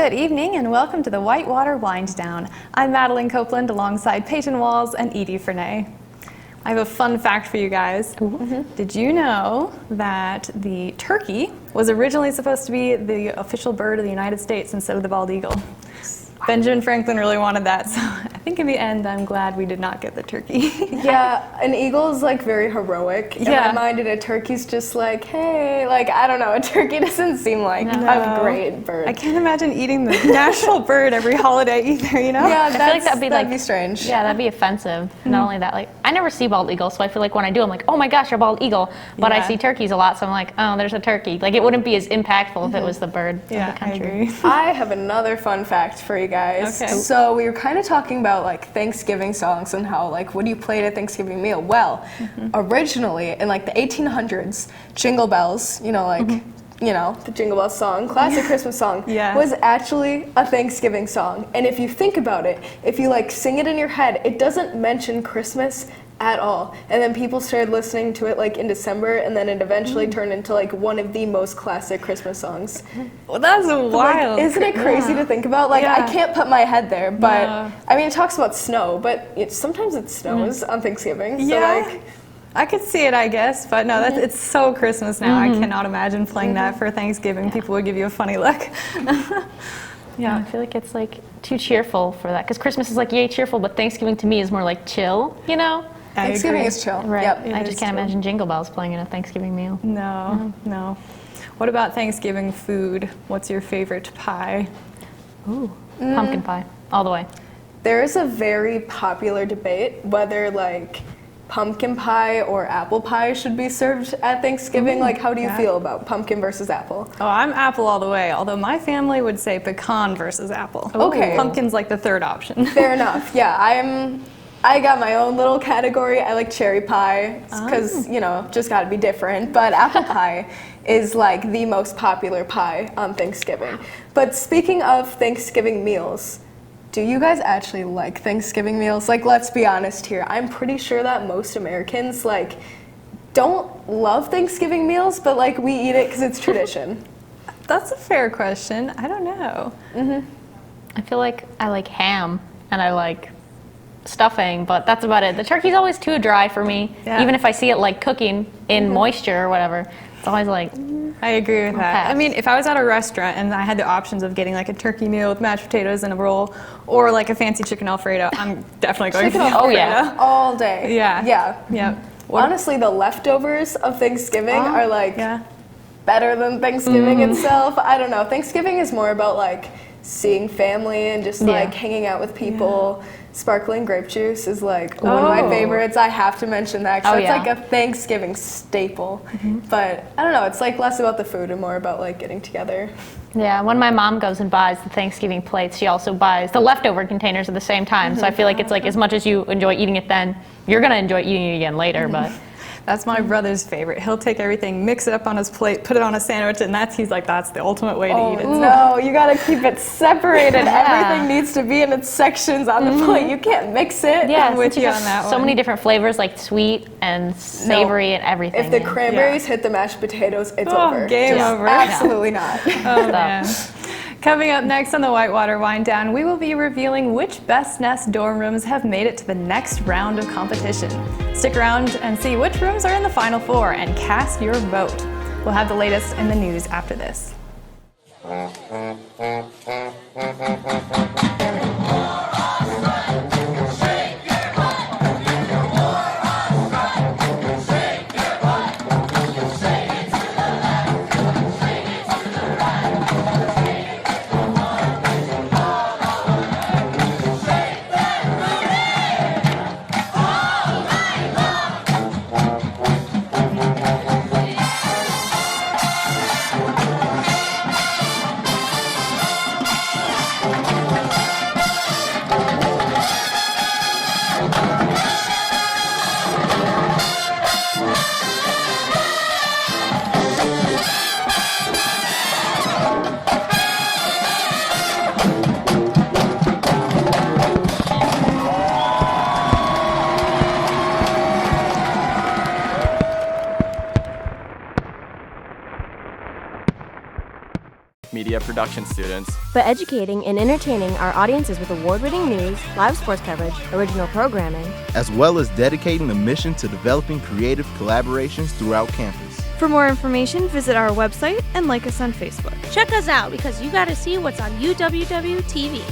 Good evening and welcome to the Whitewater Wind Down. I'm Madeline Copeland alongside Peyton Walls and Edie Fernay. I have a fun fact for you guys. Did you know that the turkey was originally supposed to be the official bird of the United States instead of the bald eagle? Benjamin Franklin really wanted that, so I think in the end I'm glad we did not get the turkey. Yeah, an eagle is like very heroic in my mind, and a turkey's just like, hey, like, I don't know, a turkey doesn't seem like a great bird. I can't imagine eating the national bird every holiday either, you know? Yeah, I feel like that'd be strange. Yeah, that'd be offensive. Not only that, like, I never see bald eagles, so I feel like when I do, I'm like, oh my gosh, a bald eagle. But I see turkeys a lot, so I'm like, oh, there's a turkey. Like, it wouldn't be as impactful if it was the bird of the country. I agree. I have another fun fact for you guys. Okay. So we were kind of talking about like Thanksgiving songs and how like what do you play at a Thanksgiving meal? Well, originally in like the 1800s, Jingle Bells, you know, like you know, the Jingle Bells song, classic Christmas song, was actually a Thanksgiving song. And if you think about it, if you like sing it in your head, it doesn't mention Christmas at all. And then people started listening to it like in December, and then it eventually turned into like one of the most classic Christmas songs. Well, that's wild. Like, isn't it crazy to think about? Like, I can't put my head there, but I mean, it talks about snow, but sometimes it snows on Thanksgiving. So like, I could see it, I guess, but no, it's so Christmas now. I cannot imagine playing that for Thanksgiving. People would give you a funny look. I feel like it's like too cheerful for that, because Christmas is like yay cheerful, but Thanksgiving to me is more like chill, you know? Thanksgiving is chill. Right. Yep. I just can't imagine Jingle Bells playing in a Thanksgiving meal. No. What about Thanksgiving food? What's your favorite pie? Ooh, pumpkin pie, all the way. There is a very popular debate whether like pumpkin pie or apple pie should be served at Thanksgiving. Like, how do you feel about pumpkin versus apple? Oh, I'm apple all the way, although my family would say pecan versus apple. Okay. Pumpkin's like the third option. Fair enough. Yeah, I got my own little category. I like cherry pie because, you know, just got to be different. But apple pie is like the most popular pie on Thanksgiving. But speaking of Thanksgiving meals, do you guys actually like Thanksgiving meals? Like, let's be honest here. I'm pretty sure that most Americans, like, don't love Thanksgiving meals, but, like, we eat it because it's tradition. That's a fair question. I don't know. I feel like I like ham and I like stuffing, but that's about it. The turkey's always too dry for me, even if I see it like cooking in moisture or whatever. It's always like, I agree with that. pass. I mean, if I was at a restaurant and I had the options of getting like a turkey meal with mashed potatoes and a roll, or like a fancy chicken Alfredo, I'm definitely going for the Alfredo. oh yeah. All day. Yeah. Honestly, the leftovers of Thanksgiving are like better than Thanksgiving itself. I don't know. Thanksgiving is more about like seeing family and just like hanging out with people. Sparkling grape juice is like one of my favorites. I have to mention that because it's like a Thanksgiving staple. But I don't know, it's like less about the food and more about like getting together. Yeah, when my mom goes and buys the Thanksgiving plates, she also buys the leftover containers at the same time. So I feel like it's like as much as you enjoy eating it then, you're going to enjoy eating it again later. But That's my brother's favorite. He'll take everything, mix it up on his plate, put it on a sandwich, and he's like, that's the ultimate way to eat it. No, you gotta keep it separated. Everything needs to be in its sections on the plate. You can't mix it. yeah, I'm with you on that so one. many different flavors, like sweet and savory and everything. If the cranberries hit the mashed potatoes, it's over. Game Just over. Absolutely not. Oh, man. Coming up next on the Whitewater Wind Down, we will be revealing which Best Nest dorm rooms have made it to the next round of competition. Stick around and see which rooms are in the Final Four and cast your vote. We'll have the latest in the news after this. media production students, but educating and entertaining our audiences with award-winning news, live sports coverage, original programming, as well as dedicating the mission to developing creative collaborations throughout campus. For more information, visit our website and like us on Facebook. Check us out because you got to see what's on UWW TV.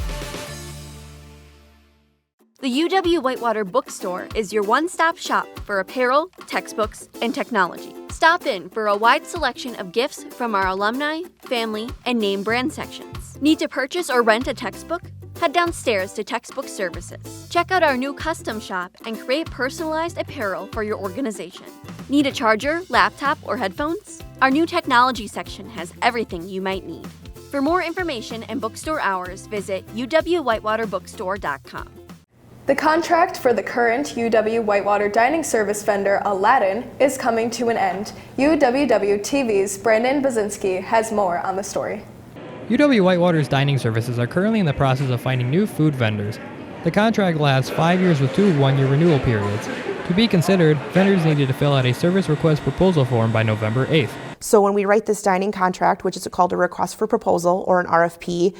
The UW Whitewater Bookstore is your one-stop shop for apparel, textbooks, and technology. Stop in for a wide selection of gifts from our alumni, family, and name brand sections. Need to purchase or rent a textbook? Head downstairs to Textbook Services. Check out our new custom shop and create personalized apparel for your organization. Need a charger, laptop, or headphones? Our new technology section has everything you might need. For more information and bookstore hours, visit uwwhitewaterbookstore.com. The contract for the current UW Whitewater dining service vendor, Aladdin, is coming to an end. UWW TV's Brandon Bazinski has more on the story. UW Whitewater's dining services are currently in the process of finding new food vendors. The contract lasts 5 years with 2 one-year renewal periods. To be considered, vendors needed to fill out a service request proposal form by November 8th. So when we write this dining contract, which is called a request for proposal or an RFP,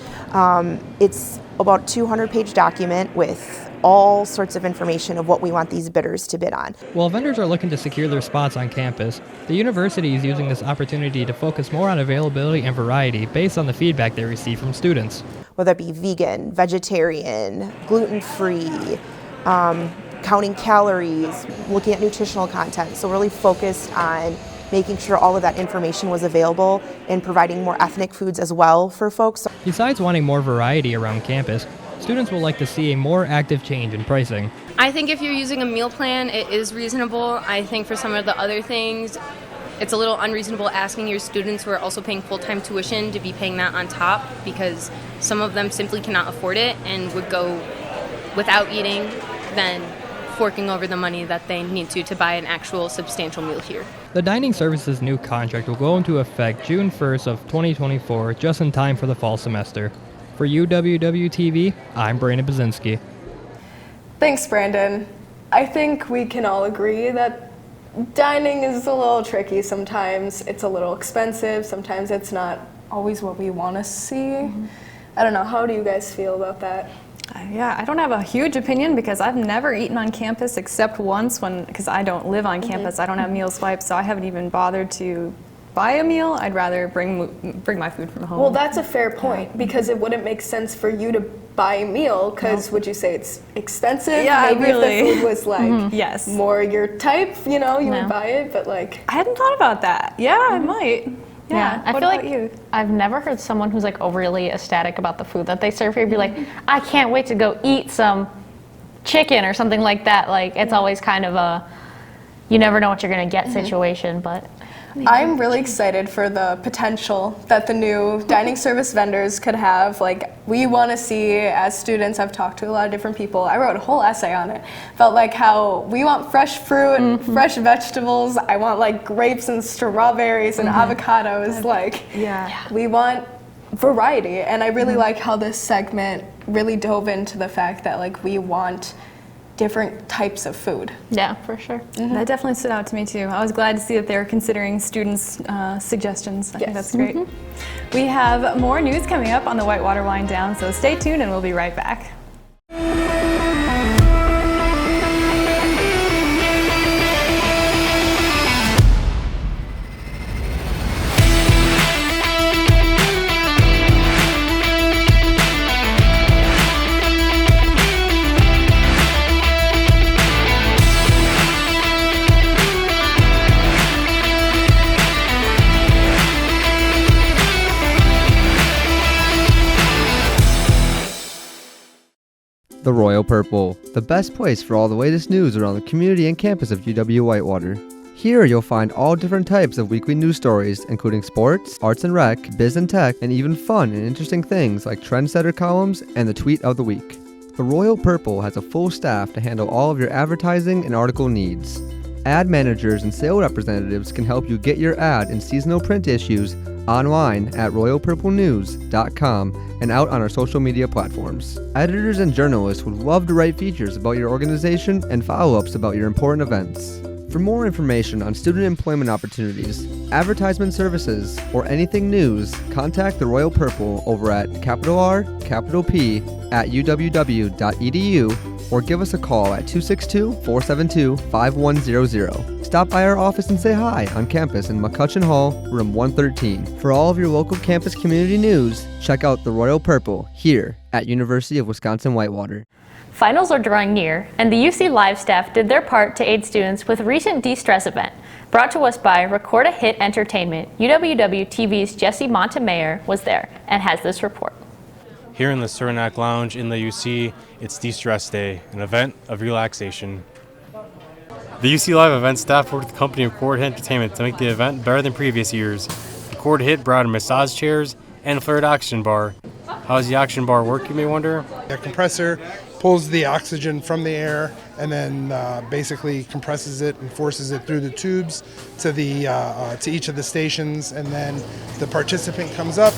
it's about a 200-page document with all sorts of information of what we want these bidders to bid on. While vendors are looking to secure their spots on campus, the university is using this opportunity to focus more on availability and variety based on the feedback they receive from students. Whether it be vegan, vegetarian, gluten-free, counting calories, looking at nutritional content. So really focused on making sure all of that information was available and providing more ethnic foods as well for folks. Besides wanting more variety around campus, students will like to see a more active change in pricing. I think if you're using a meal plan, it is reasonable. I think for some of the other things, it's a little unreasonable asking your students who are also paying full-time tuition to be paying that on top, because some of them simply cannot afford it and would go without eating than forking over the money that they need to buy an actual substantial meal here. The dining services new contract will go into effect June 1st of 2024, just in time for the fall semester. For UWW-TV, I'm Brandon Bazinski. Thanks, Brandon. I think we can all agree that dining is a little tricky sometimes. It's a little expensive. Sometimes it's not always what we want to see. I don't know. How do you guys feel about that? Yeah, I don't have a huge opinion because I've never eaten on campus except once because I don't live on campus. I don't have meal swipes, so I haven't even bothered to buy a meal. I'd rather bring my food from home. Well, that's a fair point because it wouldn't make sense for you to buy a meal because would you say it's expensive? Yeah, maybe really. If the food was like yes, more your type, you would buy it, but like I hadn't thought about that. Yeah, I might. Yeah, I what feel about like you? I've never heard someone who's like overly ecstatic about the food that they serve here be like, I can't wait to go eat some chicken or something like that. Like it's always kind of a, you never know what you're gonna get situation, but. I'm really excited for the potential that the new dining service vendors could have. Like, we want to see, as students, I've talked to a lot of different people. I wrote a whole essay on it. Felt like how we want fresh fruit, fresh vegetables. I want like grapes and strawberries and avocados. Like, we want variety. And I really like how this segment really dove into the fact that like we want different types of food. Yeah, for sure. That definitely stood out to me too. I was glad to see that they're considering students' suggestions. I think that's great. We have more news coming up on the Whitewater Wind Down, so stay tuned and we'll be right back. The Royal Purple, the best place for all the latest news around the community and campus of UW Whitewater. Here you'll find all different types of weekly news stories, including sports, arts and rec, biz and tech, and even fun and interesting things like trendsetter columns and the tweet of the week. The Royal Purple has a full staff to handle all of your advertising and article needs. Ad managers and sales representatives can help you get your ad in seasonal print issues online at royalpurplenews.com and out on our social media platforms. Editors and journalists would love to write features about your organization and follow-ups about your important events. For more information on student employment opportunities, advertisement services, or anything news, contact the Royal Purple over at @UWW.edu or give us a call at 262-472-5100. Stop by our office and say hi on campus in McCutcheon Hall, room 113. For all of your local campus community news, check out the Royal Purple here at University of Wisconsin-Whitewater. Finals are drawing near, and the UC Live staff did their part to aid students with a recent de-stress event. Brought to us by Record a Hit Entertainment, UWW-TV's Jesse Montemayor was there and has this report. Here in the Cernak Lounge in the UC, it's De-Stress Day, an event of relaxation. The UC Live event staff worked with the company Record Hit Entertainment to make the event better than previous years. Record Hit brought in massage chairs and a flared oxygen bar. How does the oxygen bar work, you may wonder? A compressor pulls the oxygen from the air and then basically compresses it and forces it through the tubes to each of the stations, and then the participant comes up,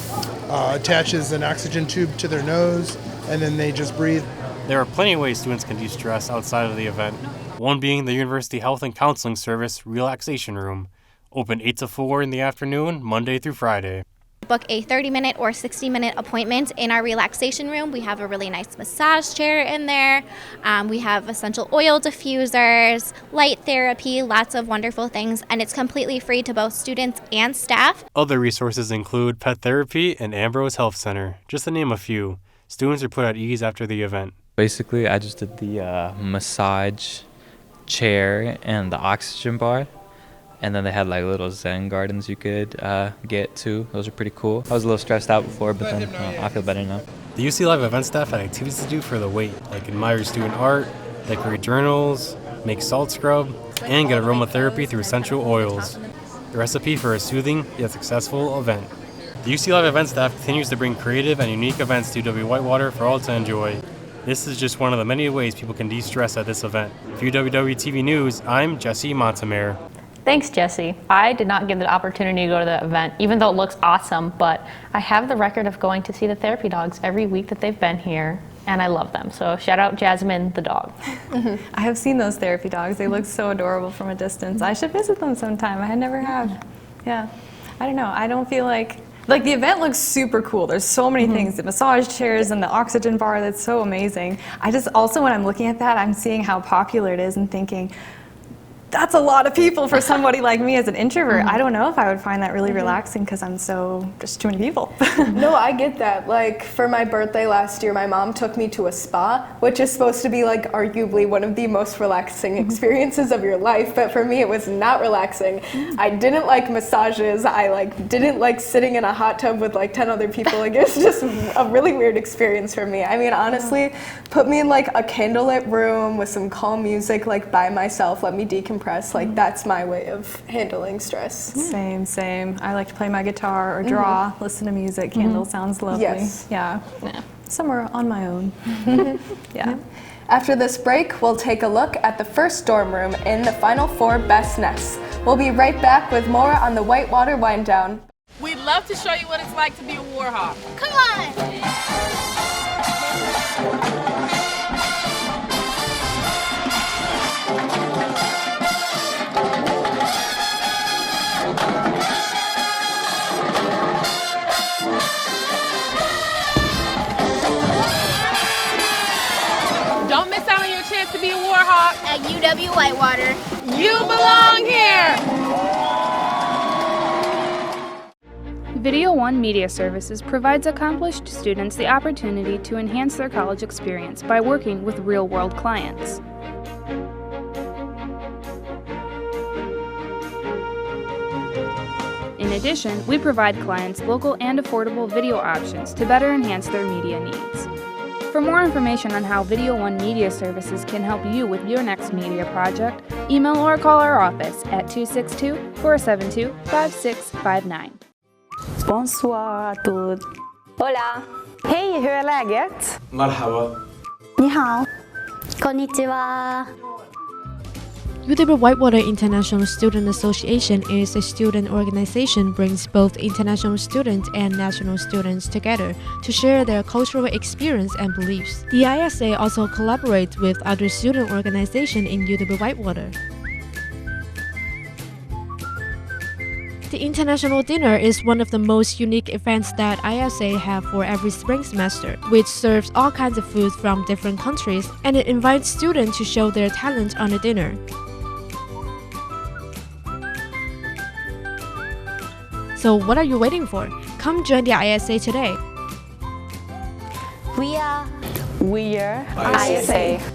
attaches an oxygen tube to their nose, and then they just breathe. There are plenty of ways students can de-stress outside of the event, one being the University Health and Counseling Service Relaxation Room, open 8 to 4 in the afternoon, Monday through Friday. Book a 30-minute or 60-minute appointment in our relaxation room. We have a really nice massage chair in there. We have essential oil diffusers, light therapy, lots of wonderful things, and it's completely free to both students and staff. Other resources include pet therapy and Ambrose Health Center, just to name a few. Students are put at ease after the event. Basically, I just did the massage chair and the oxygen bar. And then they had like little Zen gardens you could get too. Those are pretty cool. I was a little stressed out before, but then I feel better now. The UC Live event staff had activities to do for the wait, like admire student art, decorate journals, make salt scrub, and get aromatherapy through essential oils. The recipe for a soothing yet successful event. The UC Live event staff continues to bring creative and unique events to UW Whitewater for all to enjoy. This is just one of the many ways people can de-stress at this event. For UWW-TV News, I'm Jesse Montemayor. Thanks, Jesse. I did not get the opportunity to go to the event, even though it looks awesome, but I have the record of going to see the therapy dogs every week that they've been here, and I love them. So shout out Jasmine the dog. I have seen those therapy dogs. They look so adorable from a distance. I should visit them sometime. I never have. Yeah. I don't know. I don't feel like the event looks super cool. There's so many things, the massage chairs and the oxygen bar, that's so amazing. I just also, when I'm looking at that, I'm seeing how popular it is and thinking, that's a lot of people for somebody like me as an introvert. I don't know if I would find that really relaxing because I'm just too many people. No, I get that. Like for my birthday last year, my mom took me to a spa, which is supposed to be like arguably one of the most relaxing experiences of your life. But for me, it was not relaxing. I didn't like massages. I didn't like sitting in a hot tub with like 10 other people. Like it was just a really weird experience for me. I mean, honestly, put me in like a candlelit room with some calm music, like by myself. Let me decompress. Like that's my way of handling stress. Same. I like to play my guitar or draw, listen to music. Candle sounds lovely. Yes. Yeah. Somewhere on my own. Yeah. After this break, we'll take a look at the first dorm room in the Final Four Best Nests. We'll be right back with more on the Whitewater Wind Down. We'd love to show you what it's like to be a Warhawk. Come on! Don't miss out on your chance to be a Warhawk at UW Whitewater. You belong here! Video One Media Services provides accomplished students the opportunity to enhance their college experience by working with real-world clients. In addition, we provide clients local and affordable video options to better enhance their media needs. For more information on how Video One Media Services can help you with your next media project, email or call our office at 262-472-5659. Bonsoir à tous. Hola. Hej, hur är läget? Marhaba. Ni hao. Konnichiwa. UW Whitewater International Student Association is a student organization that brings both international students and national students together to share their cultural experience and beliefs. The ISA also collaborates with other student organizations in UW Whitewater. The International Dinner is one of the most unique events that ISA have for every spring semester, which serves all kinds of food from different countries, and it invites students to show their talent on the dinner. So what are you waiting for? Come join the ISA today. We are ISA.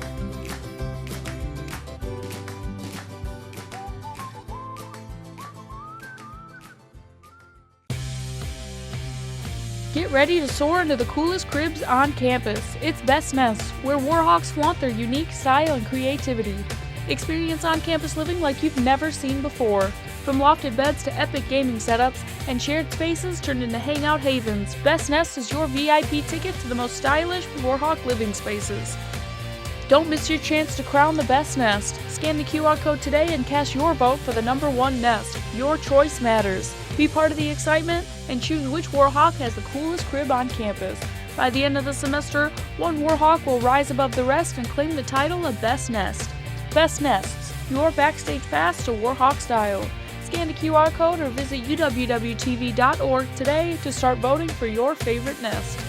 Get ready to soar into the coolest cribs on campus. It's Best Nest, where Warhawks flaunt their unique style and creativity. Experience on-campus living like you've never seen before. From lofted beds to epic gaming setups and shared spaces turned into hangout havens, Best Nest is your VIP ticket to the most stylish Warhawk living spaces. Don't miss your chance to crown the Best Nest. Scan the QR code today and cast your vote for the #1 nest. Your choice matters. Be part of the excitement and choose which Warhawk has the coolest crib on campus. By the end of the semester, one Warhawk will rise above the rest and claim the title of Best Nest. Best Nests, your backstage pass to Warhawk style. Scan the QR code or visit uwwtv.org today to start voting for your favorite nest.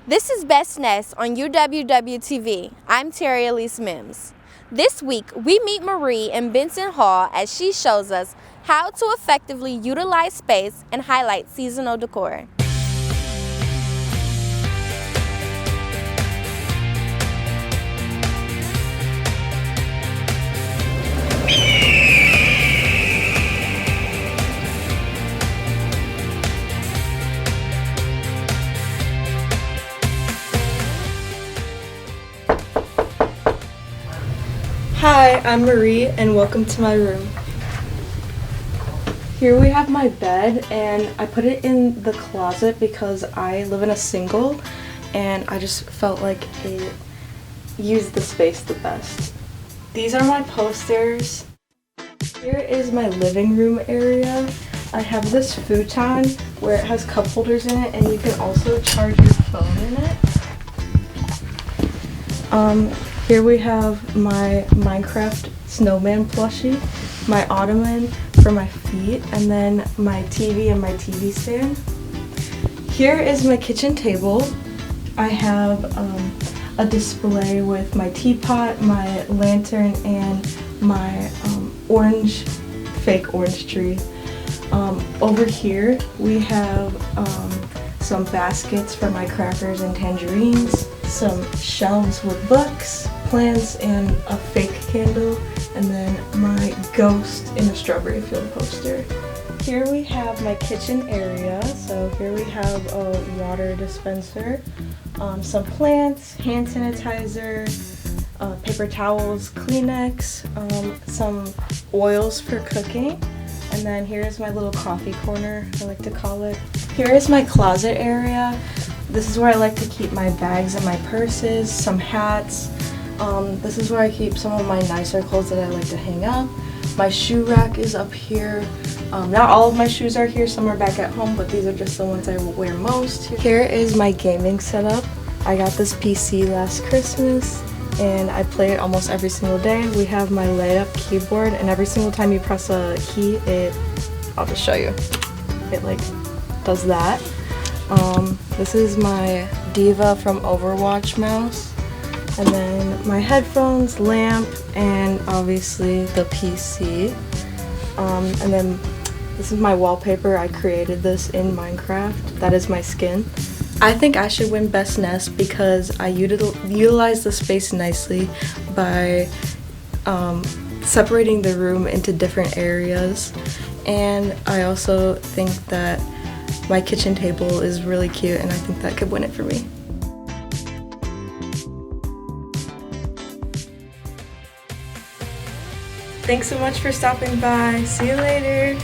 This is Best Nest on UWW-TV. I'm Terry Elise Mims. This week, we meet Marie in Benson Hall as she shows us how to effectively utilize space and highlight seasonal decor. Hi, I'm Marie and welcome to my room. Here we have my bed and I put it in the closet because I live in a single and I just felt like it used the space the best. These are my posters. Here is my living room area. I have this futon where it has cup holders in it and you can also charge your phone in it. Here we have my Minecraft snowman plushie, my ottoman for my feet, and then my TV and my TV stand. Here is my kitchen table. I have a display with my teapot, my lantern, and my fake orange tree. Over here we have some baskets for my crackers and tangerines, some shelves with books, plants, and a fake candle, and then my ghost in a strawberry field poster. Here we have my kitchen area. So here we have a water dispenser, some plants, hand sanitizer, paper towels, Kleenex, some oils for cooking, and then here's my little coffee corner, I like to call it. Here is my closet area. This is where I like to keep my bags and my purses, some hats. This is where I keep some of my nicer clothes that I like to hang up. My shoe rack is up here. Not all of my shoes are here, some are back at home, but these are just the ones I will wear most. Here is my gaming setup. I got this PC last Christmas and I play it almost every single day. We have my light up keyboard and every single time you press a key, I'll just show you. It like does that. This is my Diva from Overwatch mouse. And then my headphones, lamp, and obviously the PC. And then this is my wallpaper. I created this in Minecraft. That is my skin. I think I should win Best Nest because I utilize the space nicely by separating the room into different areas. And I also think that my kitchen table is really cute and I think that could win it for me. Thanks so much for stopping by. See you later.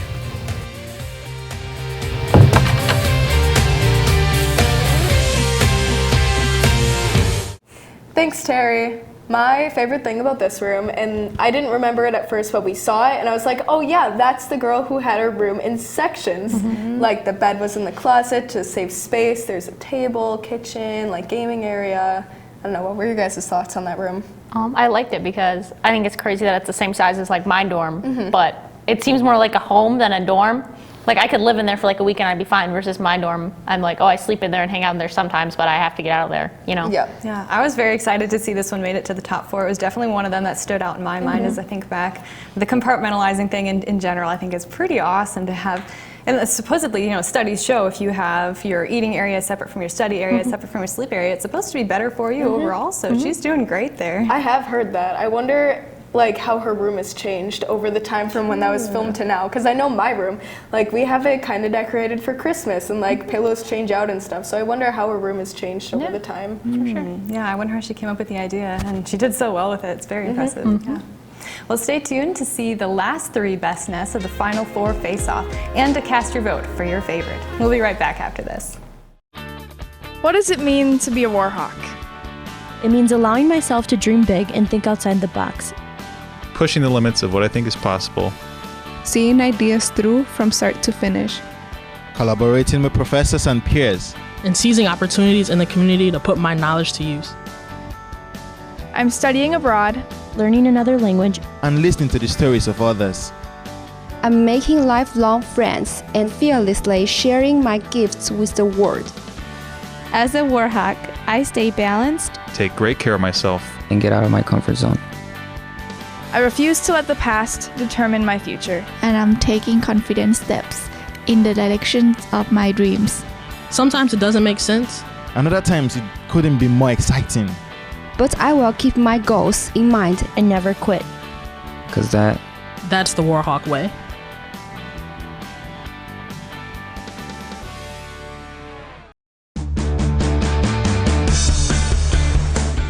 Thanks, Terry. My favorite thing about this room, and I didn't remember it at first, but we saw it, and I was like, oh yeah, that's the girl who had her room in sections. Like the bed was in the closet to save space, there's a table, kitchen, like gaming area. I don't know, what were your guys' thoughts on that room? I liked it because I think it's crazy that it's the same size as like my dorm, but it seems more like a home than a dorm. Like I could live in there for like a week and I'd be fine versus my dorm. I'm like, oh, I sleep in there and hang out in there sometimes, but I have to get out of there, you know? Yeah, I was very excited to see this one made it to the top 4. It was definitely one of them that stood out in my mind as I think back. The compartmentalizing thing in general, I think is pretty awesome to have. And supposedly, you know, studies show if you have your eating area separate from your study area, separate from your sleep area, it's supposed to be better for you overall. So she's doing great there. I have heard that. I wonder like how her room has changed over the time from when that was filmed to now, because I know my room, like we have it kind of decorated for Christmas and like pillows change out and stuff, so I wonder how her room has changed over the time. For sure. Yeah, I wonder how she came up with the idea, and she did so well with it. It's very impressive. Yeah. Well, stay tuned to see the last 3 best nests of the final 4 face-off and to cast your vote for your favorite. We'll be right back after this. What does it mean to be a warhawk? It means allowing myself to dream big and think outside the box. Pushing the limits of what I think is possible. Seeing ideas through from start to finish. Collaborating with professors and peers. And seizing opportunities in the community to put my knowledge to use. I'm studying abroad, learning another language, and listening to the stories of others. I'm making lifelong friends and fearlessly sharing my gifts with the world. As a warhawk, I stay balanced, take great care of myself, and get out of my comfort zone. I refuse to let the past determine my future. And I'm taking confident steps in the direction of my dreams. Sometimes it doesn't make sense. And other times it couldn't be more exciting. But I will keep my goals in mind and never quit. Because that's the warhawk way.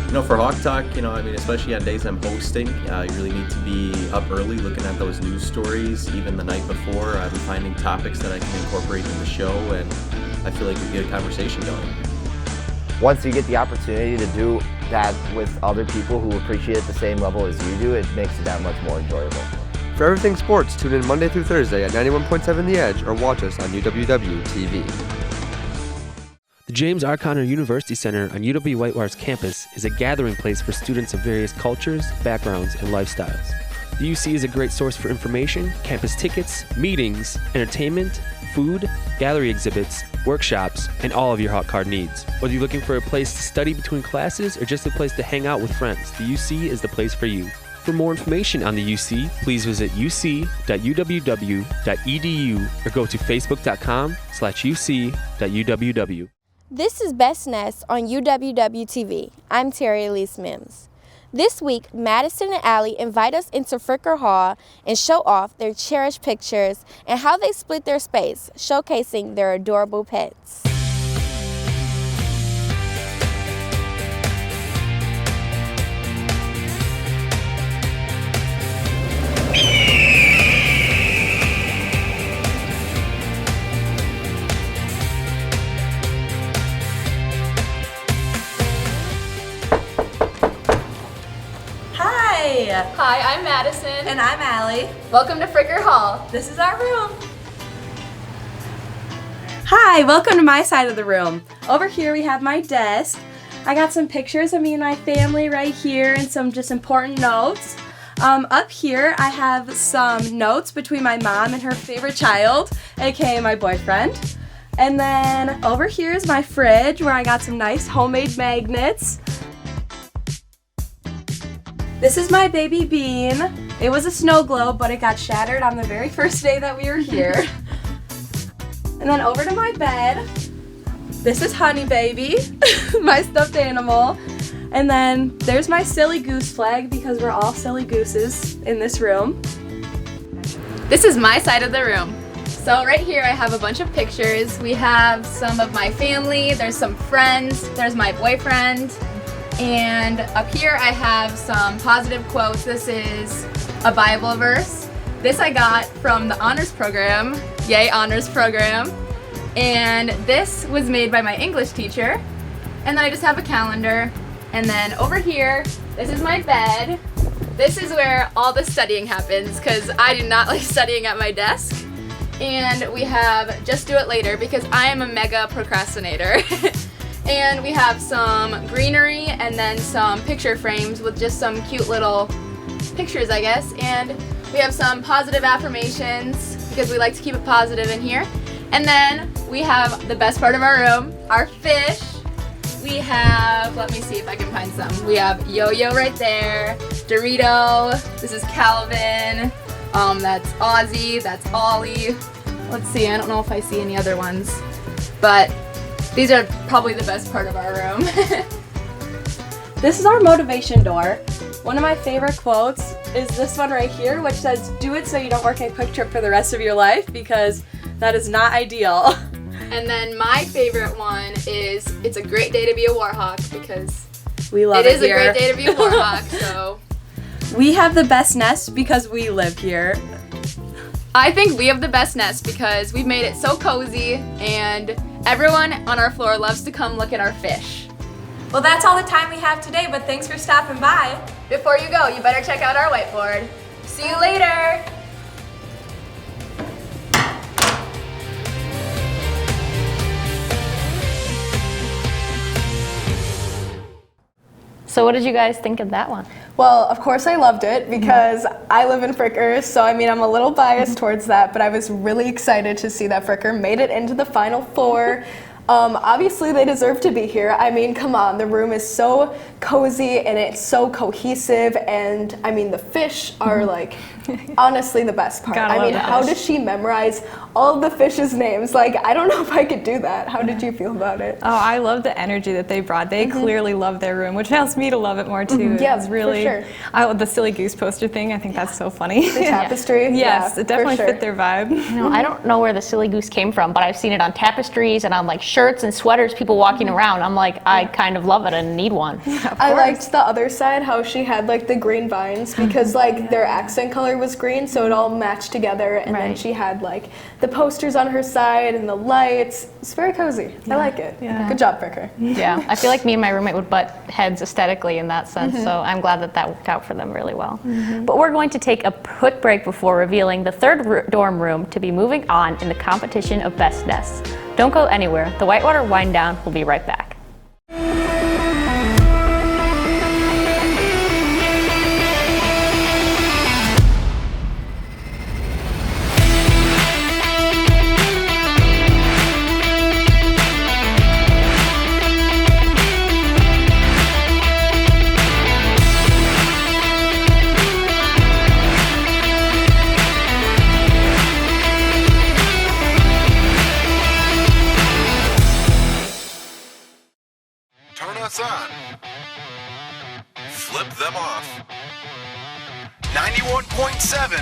You know, for Hawk Talk, you know, I mean, especially on days I'm hosting, you really need to be up early looking at those news stories. Even the night before, I'm finding topics that I can incorporate in the show, and I feel like we get a conversation going. Once you get the opportunity to do that with other people who appreciate it the same level as you do, it makes it that much more enjoyable. For everything sports, tune in Monday through Thursday at 91.7 The Edge or watch us on UWW TV. The James R. Conner University Center on UW-Whitewater's campus is a gathering place for students of various cultures, backgrounds, and lifestyles. The UC is a great source for information, campus tickets, meetings, entertainment, food, gallery exhibits, workshops, and all of your Hawk Card needs. Whether you're looking for a place to study between classes or just a place to hang out with friends, the UC is the place for you. For more information on the UC, please visit uc.uww.edu or go to facebook.com/uc.uww. This is Best Nest on UWW-TV. I'm Terry Elise Mims. This week, Madison and Allie invite us into Fricker Hall and show off their cherished pictures and how they split their space, showcasing their adorable pets. Hi, I'm Madison. And I'm Allie. Welcome to Fricker Hall. This is our room. Hi, welcome to my side of the room. Over here we have my desk. I got some pictures of me and my family right here and some just important notes. Up here I have some notes between my mom and her favorite child, aka my boyfriend. And then over here is my fridge where I got some nice homemade magnets. This is my baby Bean. It was a snow globe, but it got shattered on the very first day that we were here. And then over to my bed. This is Honey Baby, my stuffed animal. And then there's my silly goose flag because we're all silly gooses in this room. This is my side of the room. So right here I have a bunch of pictures. We have some of my family, there's some friends, there's my boyfriend. And up here I have some positive quotes. This is a Bible verse. This I got from the honors program. Yay, honors program. And this was made by my English teacher. And then I just have a calendar. And then over here, this is my bed. This is where all the studying happens because I do not like studying at my desk. And we have Just Do It Later because I am a mega procrastinator. And we have some greenery and then some picture frames with just some cute little pictures, I guess. And we have some positive affirmations because we like to keep it positive in here. And then we have the best part of our room, our fish. We have, let me see if I can find some. We have Yo-Yo right there, Dorito, this is Calvin, that's Ozzy, that's Ollie. Let's see, I don't know if I see any other ones, but these are probably the best part of our room. This is our motivation door. One of my favorite quotes is this one right here, which says, "Do it so you don't work a quick trip for the rest of your life," because that is not ideal. And then my favorite one is, "It's a great day to be a Warhawk," because we love it it is here. a great day to be a Warhawk, so. We have the best nest because we live here. I think we have the best nest because we've made it so cozy and everyone on our floor loves to come look at our fish. Well, that's all the time we have today, but thanks for stopping by. Before you go, you better check out our whiteboard. See you later! So what did you guys think of that one? Well, of course I loved it because I live in Fricker, so I mean I'm a little biased towards that, but I was really excited to see that Fricker made it into the Final Four. Obviously they deserve to be here. I mean, come on, the room is so cozy and it's so cohesive, and I mean the fish are like honestly the best part. Gotta I love mean, the how fish. does she memorize all of the fish's names? Like, I don't know if I could do that. How did you feel about it? Oh, I love the energy that they brought. They clearly love their room, which helps me to love it more too. Yeah, It's really, for sure. The silly goose poster thing, I think that's so funny. The tapestry? Yes, Yeah, it definitely for sure. fit their vibe. I don't know where the silly goose came from, but I've seen it on tapestries and on like shirts and sweaters, people walking around. I'm like, I kind of love it and need one. I liked the other side, how she had like the green vines, because like their accent color was green, so it all matched together, and then she had like the posters on her side and the lights. It's very cozy. I like it. Yeah. Good job, Fricker. Yeah, I feel like me and my roommate would butt heads aesthetically in that sense, so I'm glad that that worked out for them really well. But we're going to take a quick break before revealing the third dorm room to be moving on in the competition of best nests. Don't go anywhere. The Whitewater Wind Down will be right back. Turn us on. Flip them off. 91.7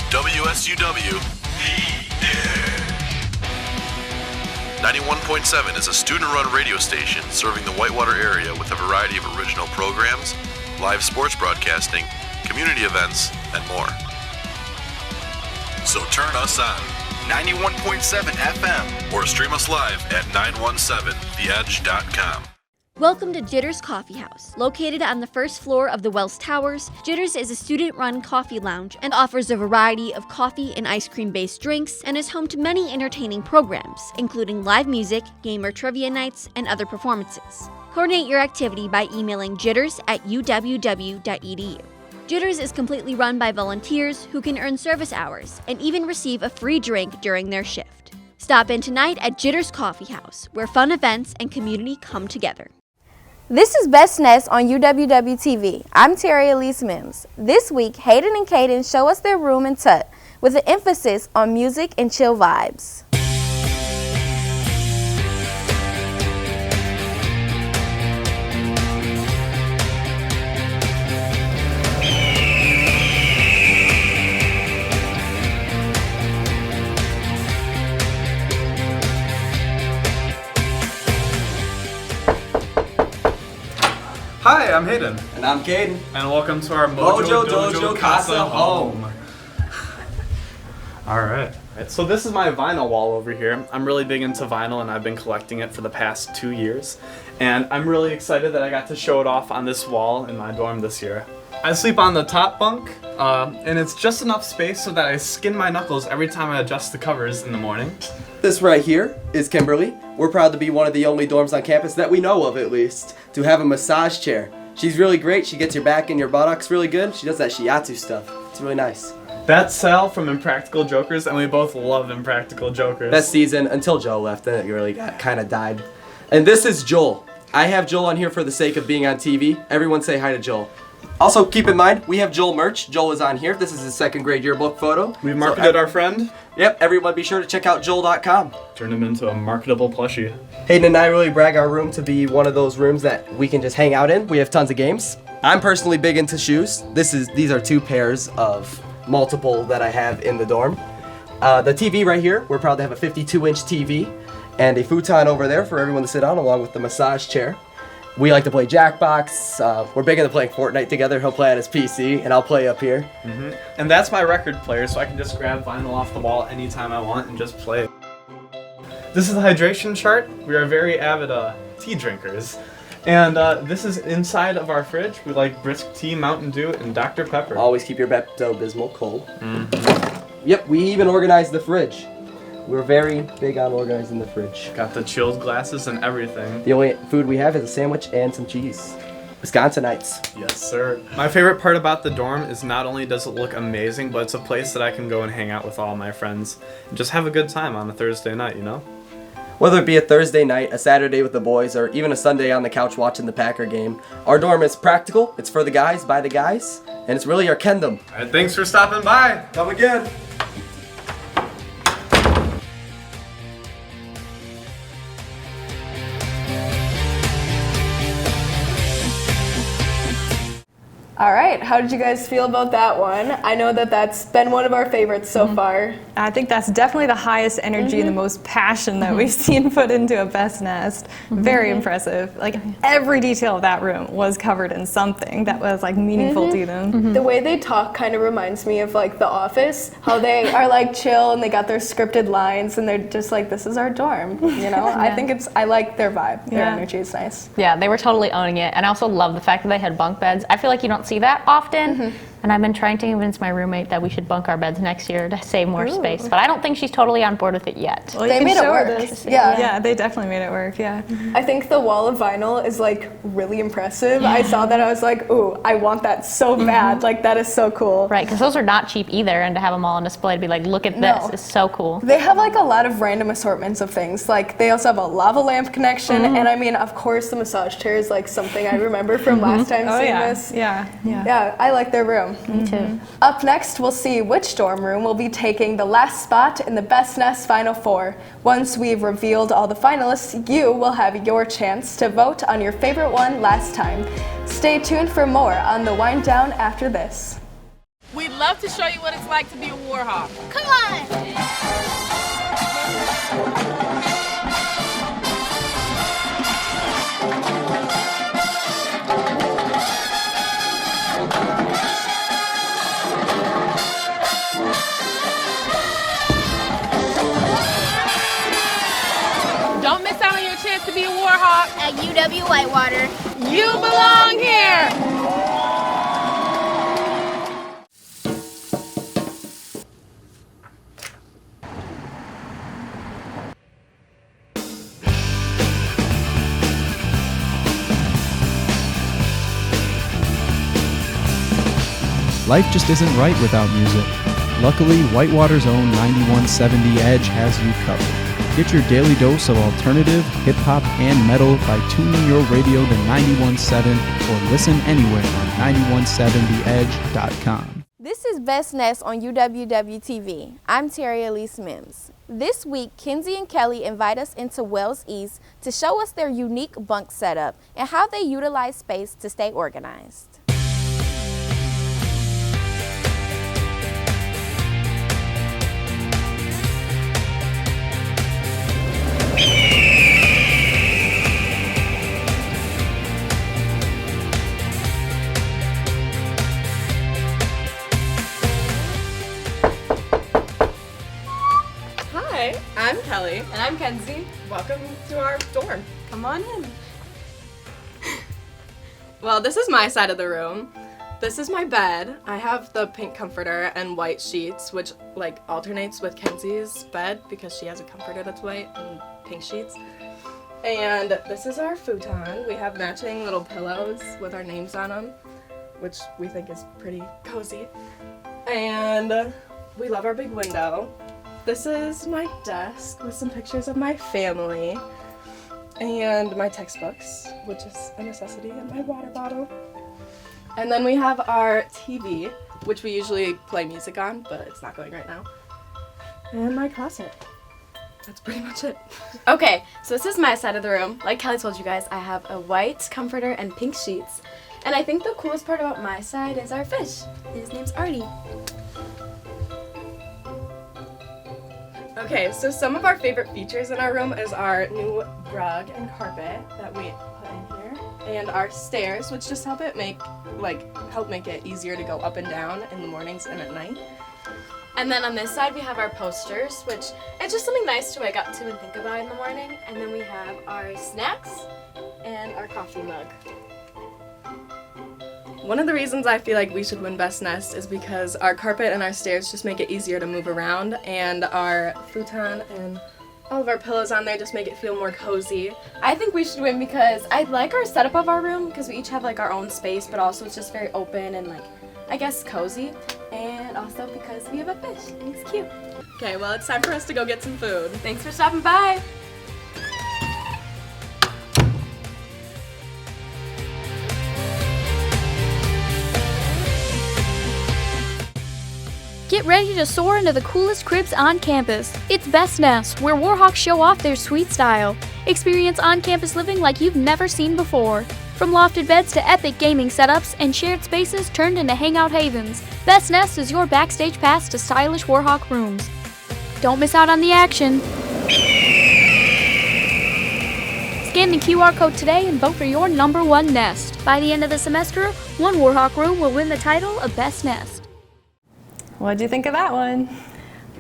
WSUW. 91.7 is a student-run radio station serving the Whitewater area with a variety of original programs, live sports broadcasting, community events, and more. So turn us on. 91.7 FM. Or stream us live at 917theedge.com. Welcome to Jitters Coffee House. Located on the first floor of the Wells Towers, Jitters is a student-run coffee lounge and offers a variety of coffee and ice cream-based drinks and is home to many entertaining programs, including live music, gamer trivia nights, and other performances. Coordinate your activity by emailing jitters@uww.edu. Jitters is completely run by volunteers who can earn service hours and even receive a free drink during their shift. Stop in tonight at Jitters Coffee House, where fun events and community come together. This is Best Nest on UWW-TV. I'm Terry Elise Mims. This week, Hayden and Caden show us their room in Tut with an emphasis on music and chill vibes. Hi, I'm Hayden. And I'm Caden. And welcome to our Mojo Dojo Casa home. All right. Right, so this is my vinyl wall over here. I'm really big into vinyl and I've been collecting it for the past 2 years. And I'm really excited that I got to show it off on this wall in my dorm this year. I sleep on the top bunk, and it's just enough space so that I skin my knuckles every time I adjust the covers in the morning. This right here is Kimberly. We're proud to be one of the only dorms on campus, that we know of at least, to have a massage chair. She's really great. She gets your back and your buttocks really good. She does that shiatsu stuff. It's really nice. That's Sal from Impractical Jokers, and we both love Impractical Jokers. Best season until Joe left, then it really kind of died. And this is Joel. I have Joel on here for the sake of being on TV. Everyone say hi to Joel. Also, keep in mind, we have Joel merch. Joel is on here. This is his second grade yearbook photo. We've marketed our friend. Yep, everyone be sure to check out Joel.com. Turn him into a marketable plushie. Hayden and I really brag our room to be one of those rooms that we can just hang out in. We have tons of games. I'm personally big into shoes. These are 2 pairs of multiple that I have in the dorm. The TV right here, we're proud to have a 52-inch TV and a futon over there for everyone to sit on along with the massage chair. We like to play Jackbox. We're big into playing Fortnite together. He'll play on his PC and I'll play up here. And that's my record player, so I can just grab vinyl off the wall anytime I want and just play it. This is the hydration chart. We are very avid tea drinkers. And this is inside of our fridge. We like brisk tea, Mountain Dew, and Dr. Pepper. Always keep your Pepto-Bismol cold. Yep, we even organized the fridge. We're very big on organizing the fridge. Got the chilled glasses and everything. The only food we have is a sandwich and some cheese. Wisconsinites. Yes, sir. My favorite part about the dorm is not only does it look amazing, but it's a place that I can go and hang out with all my friends and just have a good time on a Thursday night, you know? Whether it be a Thursday night, a Saturday with the boys, or even a Sunday on the couch watching the Packer game, our dorm is practical, it's for the guys, by the guys, and it's really our kingdom. All right, thanks for stopping by. Come again. All right, how did you guys feel about that one? I know that that's been one of our favorites so far. I think that's definitely the highest energy and the most passion that we've seen put into a Best Nest. Very impressive. Like every detail of that room was covered in something that was like meaningful to them. The way they talk kind of reminds me of like The Office, how they are like chill and they got their scripted lines and they're just like, this is our dorm, you know? I like their vibe, their energy is nice. Yeah, they were totally owning it. And I also love the fact that they had bunk beds. I feel like you don't see that often. And I've been trying to convince my roommate that we should bunk our beds next year to save more space. But I don't think she's totally on board with it yet. Well, they made it work. Yeah, they definitely made it work, I think the wall of vinyl is like really impressive. I saw that, I was like, ooh, I want that so bad. Like that is so cool. Right, because those are not cheap either, and to have them all on display to be like, look at this, is so cool. They have like a lot of random assortments of things. Like they also have a lava lamp connection, and I mean, of course, the massage chair is like something I remember from last time seeing this. Yeah, I like their room. Me too. Up next, we'll see which dorm room will be taking the last spot in the Best Nest Final Four. Once we've revealed all the finalists, you will have your chance to vote on your favorite one last time. Stay tuned for more on the Wind Down after this. We'd love to show you what it's like to be a Warhawk. Come on! Don't miss out on your chance to be a Warhawk. At UW Whitewater, You belong here! Life just isn't right without music. Luckily, Whitewater's own 9170 Edge has you covered. Get your daily dose of alternative, hip-hop, and metal by tuning your radio to 91.7 or listen anywhere on 9170edge.com. This is Best Nest on UWW-TV. I'm Terry Elise Mims. This week, Kenzie and Kelly invite us into Wells East to show us their unique bunk setup and how they utilize space to stay organized. Natalie. And I'm Kenzie. Welcome to our dorm. Come on in. Well, this is my side of the room. This is my bed. I have the pink comforter and white sheets, which like alternates with Kenzie's bed because she has a comforter that's white and pink sheets. And this is our futon. We have matching little pillows with our names on them, which we think is pretty cozy. And we love our big window. This is my desk with some pictures of my family and my textbooks, which is a necessity, and my water bottle. And then we have our TV, which we usually play music on, but it's not going right now. And my closet. That's pretty much it. Okay, so this is my side of the room. Like Kelly told you guys, I have a white comforter and pink sheets. And I think the coolest part about my side is our fish. His name's Artie. Okay, so some of our favorite features in our room is our new rug and carpet that we put in here, and our stairs, which just help make it easier to go up and down in the mornings and at night. And then on this side we have our posters, which it's just something nice to wake up to and think about in the morning. And then we have our snacks and our coffee mug. One of the reasons I feel like we should win Best Nest is because our carpet and our stairs just make it easier to move around, and our futon and all of our pillows on there just make it feel more cozy. I think we should win because I like our setup of our room because we each have like our own space, but also it's just very open and like, I guess, cozy. And also because we have a fish and he's cute. Okay, well, it's time for us to go get some food. Thanks for stopping by. Get ready to soar into the coolest cribs on campus. It's Best Nest, where Warhawks show off their sweet style. Experience on-campus living like you've never seen before. From lofted beds to epic gaming setups and shared spaces turned into hangout havens, Best Nest is your backstage pass to stylish Warhawk rooms. Don't miss out on the action. Scan the QR code today and vote for your #1 nest. By the end of the semester, one Warhawk room will win the title of Best Nest. What'd you think of that one?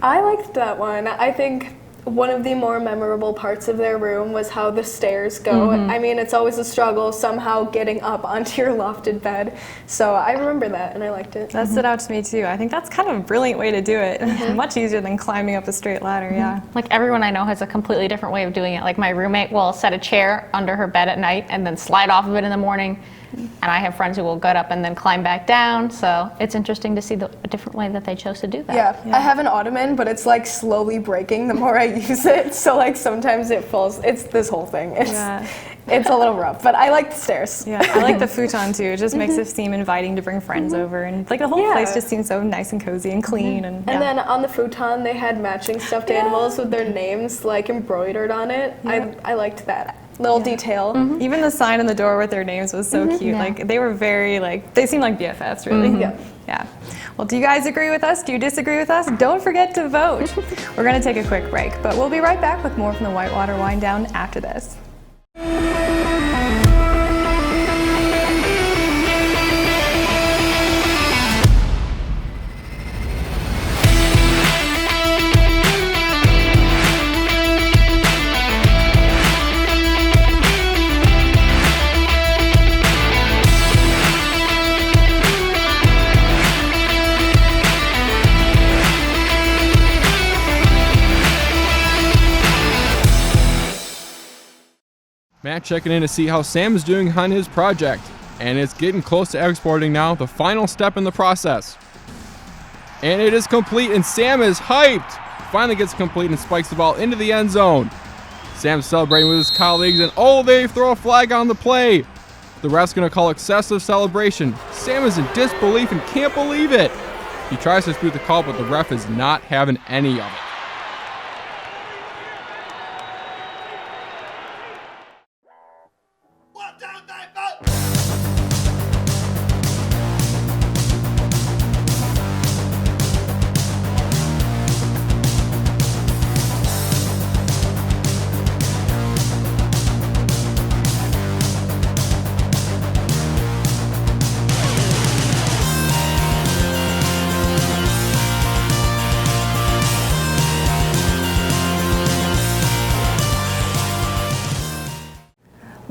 I liked that one. I think one of the more memorable parts of their room was how the stairs go. I mean, it's always a struggle somehow getting up onto your lofted bed. So I remember that and I liked it. That stood out to me too. I think that's kind of a brilliant way to do it. Much easier than climbing up a straight ladder, yeah. Like everyone I know has a completely different way of doing it. Like my roommate will set a chair under her bed at night and then slide off of it in the morning. And I have friends who will get up and then climb back down. So it's interesting to see a different way that they chose to do that. Yeah, I have an ottoman, but it's like slowly breaking the more I use it. So like sometimes it falls. It's this whole thing. It's a little rough, but I like the stairs. Yeah, I like the futon too. It just makes it seem inviting to bring friends over, and like the whole place just seems so nice and cozy and clean. And then on the futon they had matching stuffed animals with their names like embroidered on it. I liked that little detail. Even the sign on the door with their names was so cute. Like they were very they seemed like BFFs really. Yeah. Well, do you guys agree with us? Do you disagree with us? Don't forget to vote. We're gonna take a quick break, but we'll be right back with more from the Whitewater Wind Down after this. Matt checking in to see how Sam is doing on his project, and it's getting close to exporting now, the final step in the process. And it is complete, and Sam is hyped. Finally gets complete and spikes the ball into the end zone. Sam's celebrating with his colleagues, and they throw a flag on the play. The ref's gonna call excessive celebration. Sam is in disbelief and can't believe it. He tries to dispute the call, but the ref is not having any of it.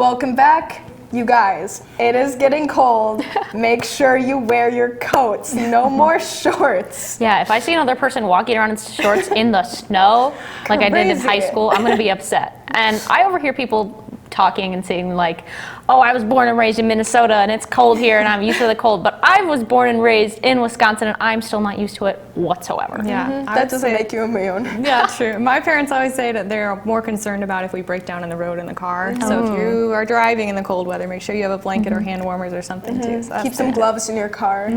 Welcome back. You guys, it is getting cold. Make sure you wear your coats. No more shorts. Yeah, if I see another person walking around in shorts in the snow, like I did in high Crazy. school, I'm gonna be upset. And I overhear people talking and saying like, oh, I was born and raised in Minnesota and it's cold here and I'm used to the cold, but I was born and raised in Wisconsin and I'm still not used to it whatsoever. Yeah, That doesn't make you immune. Yeah, true. My parents always say that they're more concerned about if we break down in the road in the car. So if you are driving in the cold weather, make sure you have a blanket or hand warmers or something too. So that's Keep some fantastic. gloves in your car.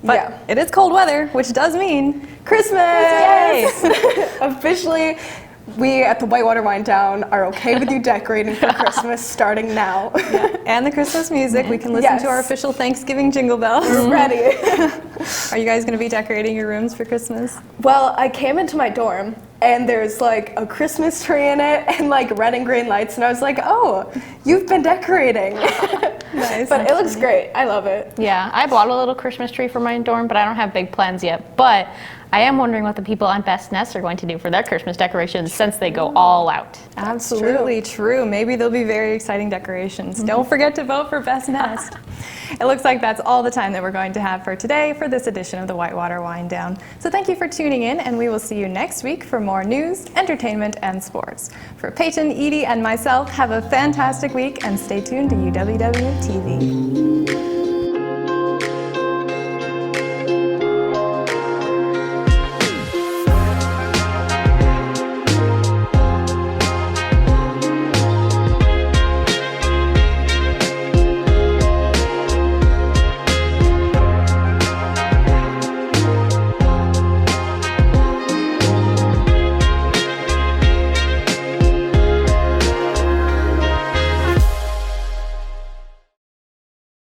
But it is cold weather, which does mean Christmas! Yay! Officially, we at the Whitewater Wind Down are okay with you decorating for Christmas starting now. And the Christmas music. We can listen to our Yes. official Thanksgiving jingle bells. We're ready. Are you guys going to be decorating your rooms for Christmas? Well, I came into my dorm and there's like a Christmas tree in it and like red and green lights, and I was like, oh, you've been decorating. Nice. But it looks great. I love it. Yeah, I bought a little Christmas tree for my dorm, but I don't have big plans yet. But I am wondering what the people on Best Nest are going to do for their Christmas decorations since they go all out. Absolutely true. Maybe there'll be very exciting decorations. Don't forget to vote for Best Nest. It looks like that's all the time that we're going to have for today for this edition of the Whitewater Wind Down. So thank you for tuning in, and we will see you next week for more news, entertainment, and sports. For Peyton, Edie, and myself, have a fantastic week and stay tuned to UWW TV.